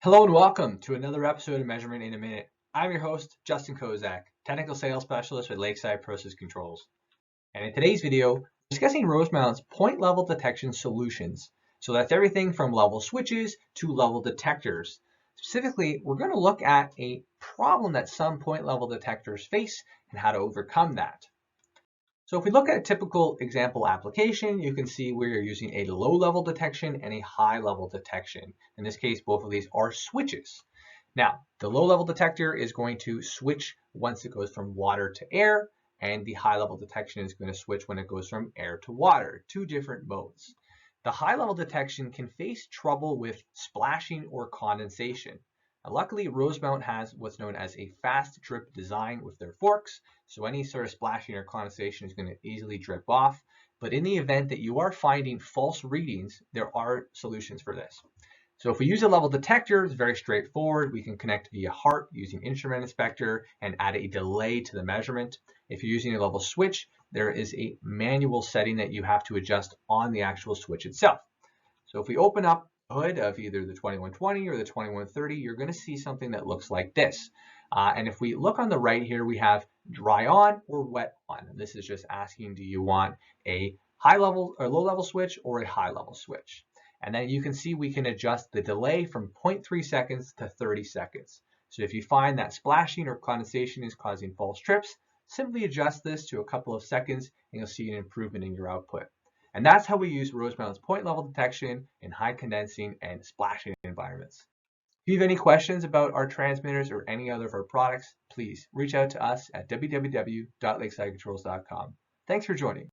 Hello and welcome to another episode of Measurement in a Minute. I'm your host, Justin Kozak, Technical Sales Specialist with Lakeside Process Controls. And in today's video, we're discussing Rosemount's point level detection solutions. So that's everything from level switches to level detectors. Specifically, we're going to look at a problem that some point level detectors face and how to overcome that. So if we look at a typical example application, you can see we are using a low-level detection and a high-level detection. In this case, both of these are switches. Now, the low-level detector is going to switch once it goes from water to air, and the high-level detection is going to switch when it goes from air to water, two different modes. The high-level detection can face trouble with splashing or condensation. Now, luckily, Rosemount has what's known as a fast drip design with their forks, so any sort of splashing or condensation is going to easily drip off. But in the event that you are finding false readings, there are solutions for this. So if we use a level detector, it's very straightforward. We can connect via HART using instrument inspector and add a delay to the measurement. If you're using a level switch, there is a manual setting that you have to adjust on the actual switch itself. So if we open up the hood of either the 2120 or the 2130, you're going to see something that looks like this. And if we look on the right here, we have dry on or wet on. And this is just asking, do you want a high level or low level switch or a high level switch? And then you can see we can adjust the delay from 0.3 seconds to 30 seconds. So if you find that splashing or condensation is causing false trips, simply adjust this to a couple of seconds and you'll see an improvement in your output. And that's how we use Rosemount's point level detection in high condensing and splashing environments. If you have any questions about our transmitters or any other of our products, please reach out to us at www.lakesidecontrols.com. Thanks for joining.